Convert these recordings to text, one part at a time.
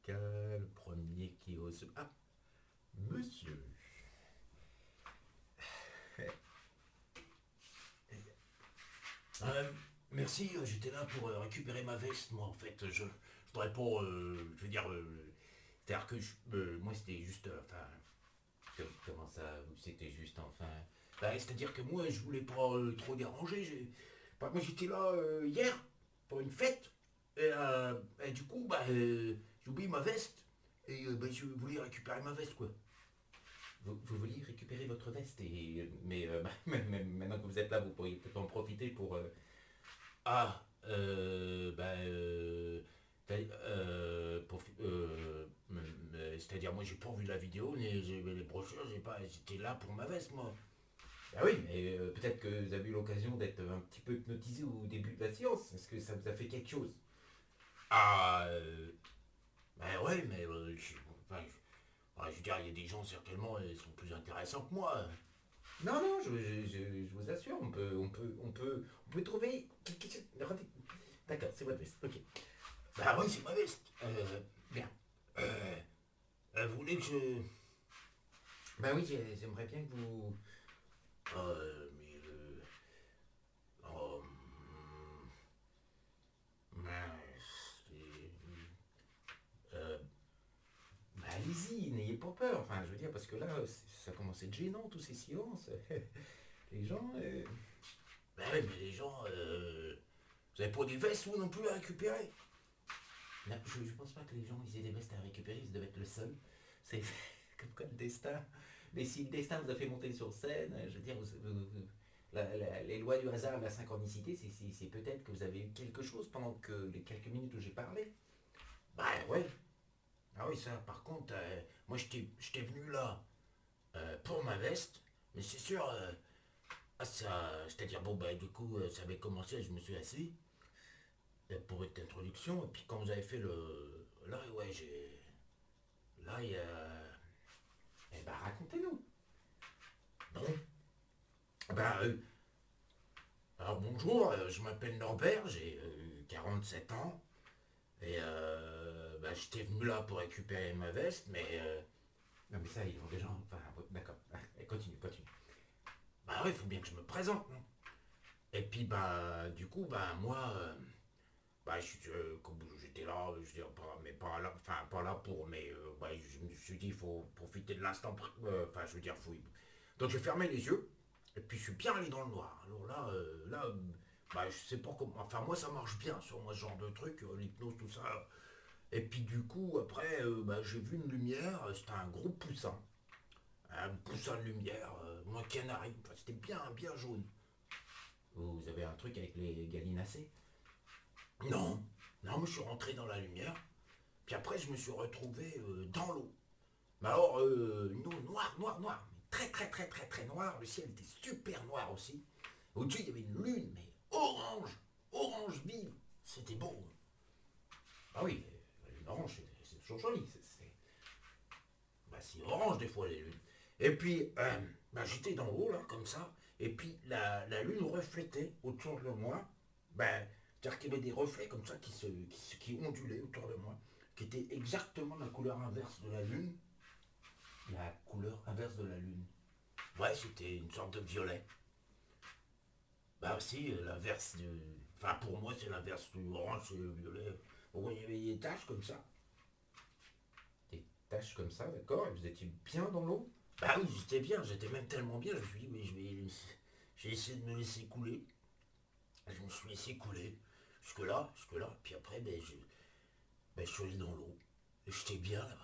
le premier qui ose... Ah, monsieur. Euh, Merci, j'étais là pour récupérer ma veste, moi en fait, je voudrais pas, je veux dire, c'est-à-dire que moi c'était juste, enfin, Comment ça, c'était juste enfin... bah, c'est-à-dire que moi je voulais pas trop déranger, moi j'étais là hier pour une fête, et du coup, j'ai oublié ma veste, et bah, je voulais récupérer ma veste, quoi. Vous vouliez récupérer votre veste, mais maintenant que vous êtes là, vous pourriez peut-être en profiter pour... Ah, t'as- c'est-à-dire moi j'ai pas vu la vidéo, les brochures, j'ai pas, j'étais là pour ma veste, moi. Ah oui, mais peut-être que vous avez eu l'occasion d'être un petit peu hypnotisé au début de la séance. Est-ce que ça vous a fait quelque chose? Ah, ben ouais, mais enfin, je veux dire, il y a des gens certainement, ils sont plus intéressants que moi. Non, non, je vous assure, on peut trouver quelque chose. D'accord, c'est votre veste, ok. Bah oui, c'est ma veste. Bien. Euh, vous voulez que je... Bah oui, j'aimerais bien que vous... Mais oh, Euh, Bah allez-y, n'ayez pas peur. Enfin, je veux dire, parce que là, ça commence à être gênant, tous ces silences. Les gens... bah oui, mais les gens, vous avez pas des vestes, vous non plus, à récupérer? Non, je pense pas que les gens ils aient des vestes à récupérer, ils doivent être le seul. C'est comme quoi le destin. Mais si le destin vous a fait monter sur scène, je veux dire, les lois du hasard et de la synchronicité, c'est peut-être que vous avez eu quelque chose pendant que les quelques minutes où j'ai parlé. Bah ouais. Ah oui, ça, par contre, moi j'étais venu là pour ma veste, mais c'est sûr, c'est-à-dire, bon, bah du coup, ça avait commencé, je me suis assis pour une introduction, et puis quand vous avez fait le... Là, ouais, j'ai... Là, il y a... Eh ben racontez-nous. Bon, bah, alors bonjour, je m'appelle Norbert, j'ai 47 ans, et bah, j'étais venu là pour récupérer ma veste, mais Non mais ça, ils ont déjà... Enfin, d'accord. Continue, continue. bah ouais, il faut bien que je me présente, non? Et puis bah, du coup, bah moi, bah, comme j'étais là, je veux dire, mais pas là, enfin pas là pour, mais bah, je me suis dit, il faut profiter de l'instant, enfin je veux dire, faut... Donc j'ai fermé les yeux, et puis je suis bien allé dans le noir. Alors là, bah je sais pas comment, enfin moi ça marche bien sur moi ce genre de truc, l'hypnose, tout ça. Et puis du coup, après, bah, j'ai vu une lumière, c'était un poussin de lumière, moi canari, enfin, c'était bien, bien jaune. Vous avez un truc avec les gallinacés? Non, non, moi je suis rentré dans la lumière, puis après je me suis retrouvé dans l'eau. Mais alors, une eau noire, noire, noire, mais très très très très très noire, le ciel était super noir aussi. Au-dessus il y avait une lune, mais orange, orange vive, c'était beau. Ah oui, une orange, c'est toujours joli. Bah c'est orange des fois les lunes. Et puis, bah, j'étais dans l'eau là, comme ça, et puis la lune reflétait autour de moi, bah, c'est-à-dire qu'il y avait des reflets comme ça qui ondulaient autour de moi, qui étaient exactement la couleur inverse de la lune. La couleur inverse de la lune. Ouais, c'était une sorte de violet. Bah aussi, l'inverse du... Enfin, pour moi, c'est l'inverse du orange et le violet. Bon, il y avait des taches comme ça. Des taches comme ça, d'accord? Et vous étiez bien dans l'eau? Bah oui, j'étais bien, j'étais même tellement bien, je me suis dit, mais j'ai essayé de me laisser couler. Je me suis laissé couler. Jusque là. Puis après, je suis allé dans l'eau. Et j'étais bien là.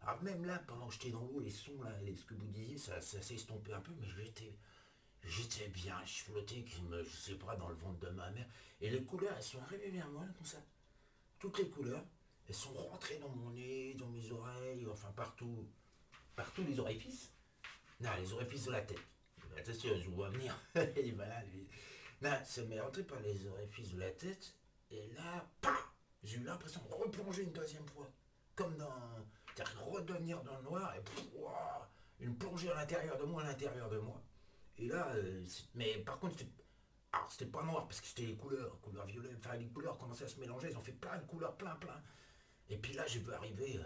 Alors même là, pendant que j'étais dans l'eau, les sons, là, ce que vous disiez, ça s'est estompé un peu, mais j'étais bien, je flottais, je sais pas, dans le ventre de ma mère. Et les couleurs, elles sont arrivées vers moi, là, comme ça. Toutes les couleurs, elles sont rentrées dans mon nez, dans mes oreilles, enfin partout. Partout les orifices? Non, les orifices de la tête. Attention, je vous vois venir. Et voilà, non, ça m'est rentré par les orifices de la tête. Et là, pam, j'ai eu l'impression de replonger une deuxième fois. Comme dans... C'est-à-dire redevenir dans le noir et ouah, une plongée à l'intérieur de moi, à l'intérieur de moi. Et là, mais par contre, Alors c'était pas noir parce que c'était les couleurs violettes, enfin les couleurs commençaient à se mélanger, ils ont fait plein de couleurs, plein. Et puis là j'ai vu arriver,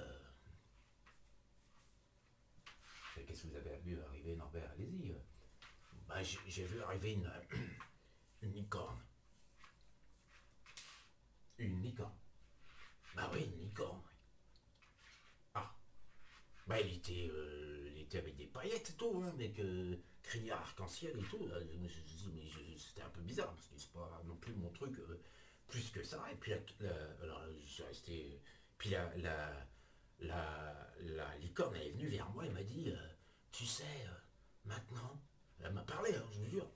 Et qu'est-ce que vous avez vu arriver, Norbert? Allez-y. bah, j'ai vu arriver une licorne. Une licorne. Bah oui, une licorne. Ah, bah il était avec des paillettes et tout, hein, avec crinière arc-en-ciel et tout. Là. Je me suis dit, mais c'était un peu bizarre parce que c'est pas non plus mon truc plus que ça. Et puis alors je suis resté. Puis la licorne elle est venue vers moi et m'a dit, tu sais, maintenant, elle m'a parlé, hein, je vous jure.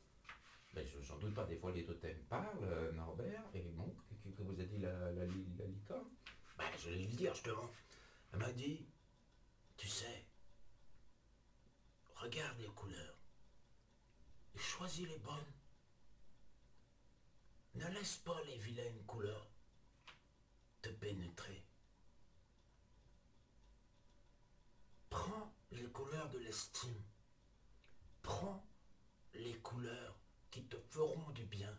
Ben, j'en doute pas, des fois les totems parlent, Norbert, et bon, que vous a dit la licorne? Bah je vais lui dire justement. Elle m'a dit, tu sais, regarde les couleurs et choisis les bonnes. Ne laisse pas les vilaines couleurs te pénétrer. Prends les couleurs de l'estime. Prends les couleurs qui te feront du bien.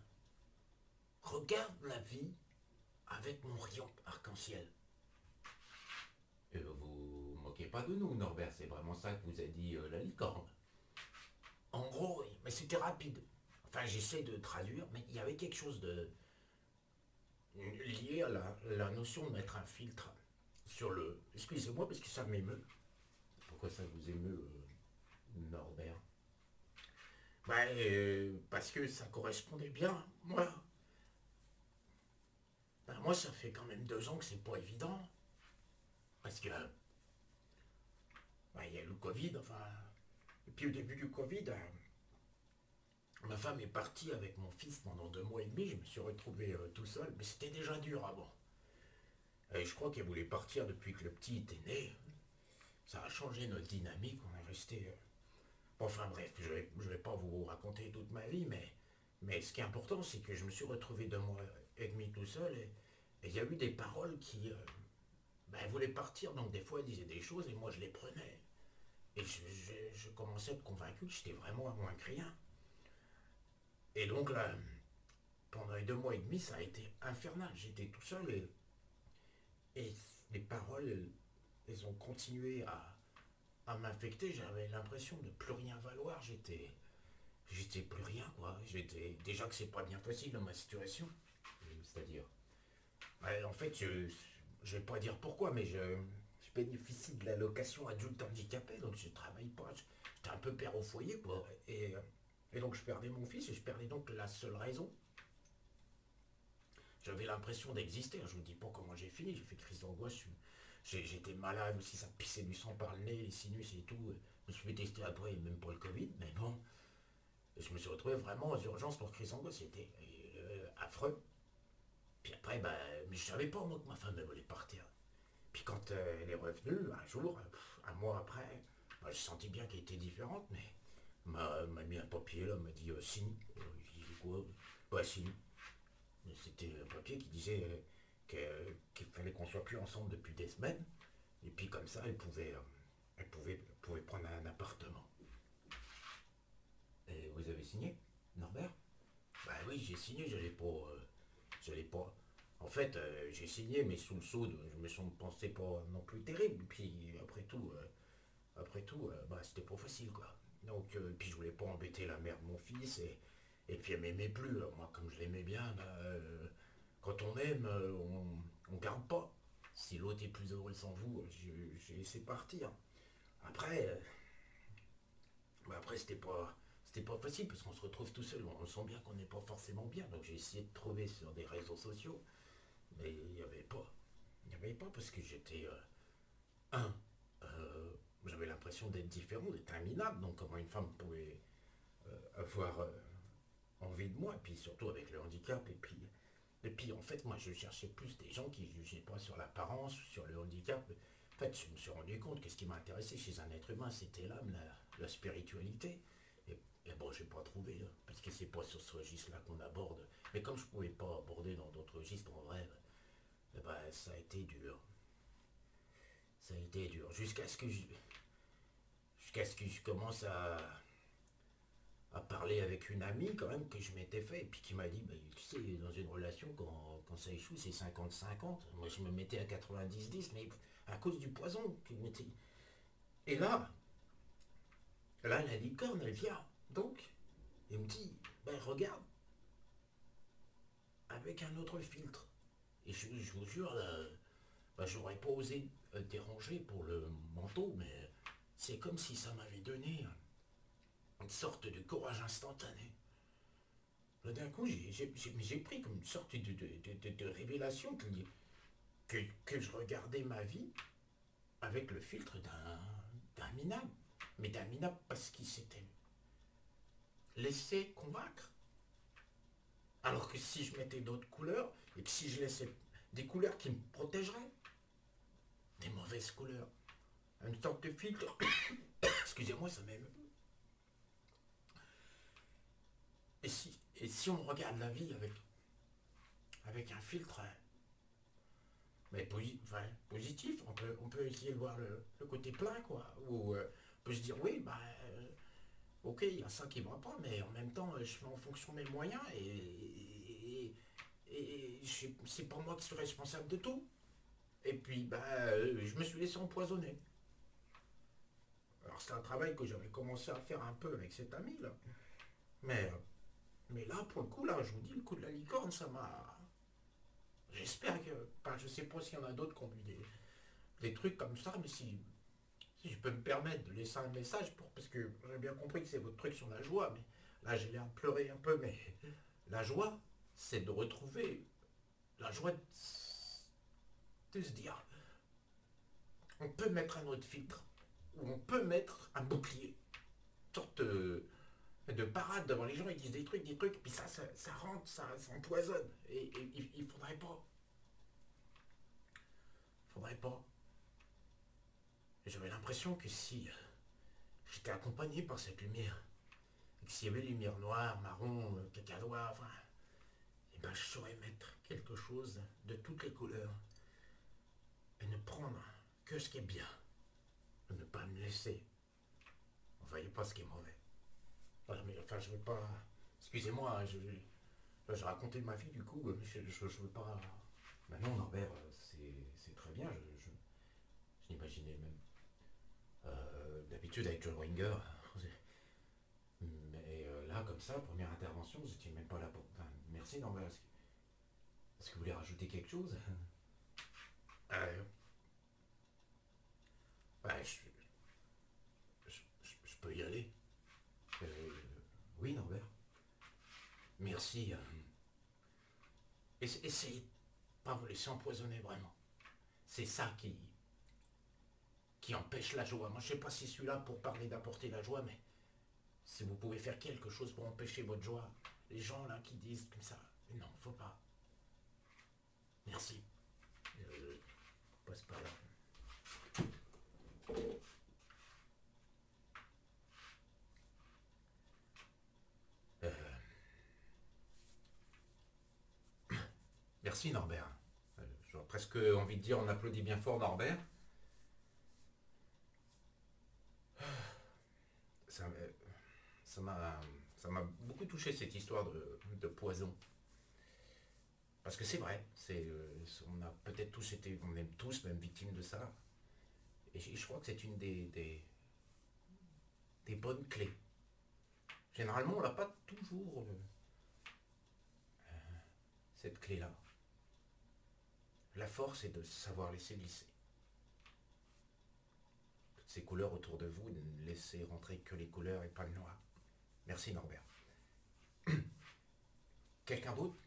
Regarde la vie avec mon rayon arc-en-ciel. Vous moquez pas de nous, Norbert, c'est vraiment ça que vous a dit la licorne. En gros, oui, mais c'était rapide. Enfin, j'essaie de traduire, mais il y avait quelque chose de lié à la notion de mettre un filtre sur le... Excusez-moi parce que ça m'émeut. Pourquoi ça vous émeut, Norbert? Bah, parce que ça correspondait bien. Moi, ça fait quand même 2 ans que c'est pas évident. Parce que, bah, il y a eu le Covid, enfin. Et puis au début du Covid, ma femme est partie avec mon fils pendant 2 mois et demi. Je me suis retrouvé tout seul, mais c'était déjà dur avant. Et je crois qu'elle voulait partir depuis que le petit était né. Ça a changé notre dynamique, on est resté. Enfin bref, je vais pas vous raconter toute ma vie, mais ce qui est important, c'est que je me suis retrouvé 2 mois et demi tout seul et il y a eu des paroles qui. Ben, elle voulait partir, donc des fois elle disait des choses et moi je les prenais. Et je commençais à être convaincu que j'étais vraiment à moins que rien. Et donc là, pendant les 2 mois et demi, ça a été infernal. J'étais tout seul et les paroles, elles ont continué à m'infecter. J'avais l'impression de plus rien valoir. J'étais plus rien, quoi. J'étais. Déjà que c'est pas bien facile dans ma situation. C'est-à-dire? Ouais, en fait, je vais pas dire pourquoi, mais je bénéficie de l'allocation adulte handicapé, donc je travaille pas. J'étais un peu père au foyer, quoi. Et donc je perdais mon fils et je perdais donc la seule raison. J'avais l'impression d'exister. Je vous dis pas comment j'ai fini. J'ai fait crise d'angoisse. J'étais malade aussi, ça pissait du sang par le nez, les sinus et tout. Je me suis fait tester après, même pour le Covid, mais bon. Je me suis retrouvé vraiment aux urgences pour crise d'angoisse. C'était affreux. Puis après, bah, mais je savais pas moi que ma femme elle voulait partir. Puis quand elle est revenue, un jour, un mois après, bah, j'ai senti bien qu'elle était différente, mais m'a mis un papier là, m'a dit signe. J'ai dit quoi? Bah signe. C'était un papier qui disait qu'il fallait qu'on soit plus ensemble depuis des semaines. Et puis comme ça, elle pouvait prendre un appartement. Et vous avez signé, Norbert? Bah oui, j'ai signé, j'allais pas. En fait, j'ai signé, mais sous le sceau, je me suis pensé pas non plus terrible. Puis après tout, bah c'était pas facile quoi. Donc, puis je voulais pas embêter la mère de mon fils et puis elle m'aimait plus. Alors, moi, comme je l'aimais bien, bah, quand on aime, on garde pas. Si l'autre est plus heureux sans vous, j'ai laissé partir. Après, après c'était pas facile parce qu'on se retrouve tout seul. On sent bien qu'on n'est pas forcément bien. Donc j'ai essayé de trouver sur des réseaux sociaux, mais il n'y avait pas. Il n'y avait pas parce que j'étais un. J'avais l'impression d'être différent, d'être un minable. Donc comment une femme pouvait avoir envie de moi, et puis surtout avec le handicap, et puis en fait moi je cherchais plus des gens qui jugeaient pas sur l'apparence, sur le handicap. En fait je me suis rendu compte que ce qui m'intéressait chez un être humain c'était l'âme, la spiritualité. Et bon j'ai pas trouvé, hein, parce que c'est pas sur ce registre-là qu'on aborde. Mais comme je pouvais pas aborder dans d'autres registres en vrai, eh ben, ça a été dur. Ça a été dur. Jusqu'à ce que je commence à parler avec une amie quand même que je m'étais fait, et puis qui m'a dit, bah, tu sais, dans une relation, quand ça échoue, c'est 50-50. Moi, je me mettais à 90-10, mais à cause du poison. Et là, la licorne, elle vient. Donc, elle me dit, ben regarde, avec un autre filtre. Et je vous jure, là, ben, j'aurais pas osé déranger pour le manteau, mais c'est comme si ça m'avait donné une sorte de courage instantané. Là, d'un coup, j'ai pris comme une sorte de révélation que je regardais ma vie avec le filtre d'un minable. Mais d'un minable parce qu'il s'était laissé convaincre. Alors que si je mettais d'autres couleurs, et que si je laissais des couleurs qui me protégeraient, des mauvaises couleurs, une sorte de filtre, excusez-moi, ça m'aime. Et si on regarde la vie avec un filtre mais positif, on peut essayer de voir le côté plein, quoi. Ou on peut se dire, oui, bah, ok, il y a ça qui va pas, mais en même temps, je fais en fonction de mes moyens et c'est pas moi qui suis responsable de tout. Et puis, bah, je me suis laissé empoisonner. Alors, c'est un travail que j'avais commencé à faire un peu avec cet ami, là. Mais, mais là, pour le coup, là, je vous dis, le coup de la licorne, ça m'a... J'espère que... Enfin, je sais pas s'il y en a d'autres qui ont eu des trucs comme ça, mais si je peux me permettre de laisser un message, parce que j'ai bien compris que c'est votre truc sur la joie, mais là, j'ai l'air de pleurer un peu, mais la joie, c'est de retrouver la joie de se dire, on peut mettre un autre filtre, ou on peut mettre un bouclier, une sorte de parade devant les gens, ils disent des trucs, puis ça rentre, ça empoisonne. Et il faudrait pas. Faudrait pas. J'avais l'impression que si j'étais accompagné par cette lumière, et que s'il y avait lumière noire, marron, cacadois, enfin, et ben je saurais mettre quelque chose de toutes les couleurs et ne prendre que ce qui est bien, ne pas me laisser. On voyait pas ce qui est mauvais. Voilà, mais enfin, je veux pas. Excusez-moi, hein, je racontais ma vie du coup, mais je veux pas. Ben non, Norbert, c'est très bien, je l'imaginais même. D'habitude avec John Winger, mais là, comme ça, première intervention, vous étiez même pas là pour. Enfin, merci Norbert. Est-ce que vous voulez rajouter quelque chose? euh, bah, je peux y aller. Euh, oui, Norbert. Merci. Essayez de pas vous laisser empoisonner vraiment. C'est ça qui empêche la joie. Moi, je sais pas si je suis là pour parler d'apporter la joie, mais si vous pouvez faire quelque chose pour empêcher votre joie, les gens là qui disent comme ça, non, faut pas. Merci. Passe par là. Euh, merci Norbert. J'aurais presque envie de dire on applaudit bien fort Norbert. Ça, ça m'a ça m'a beaucoup touché cette histoire de poison. Parce que c'est vrai, on a peut-être tous été, on est tous même victimes de ça. Et je crois que c'est une des bonnes clés. Généralement, on n'a pas toujours cette clé-là. La force est de savoir laisser glisser. Toutes ces couleurs autour de vous, ne laissez rentrer que les couleurs et pas le noir. Merci Norbert. Quelqu'un d'autre?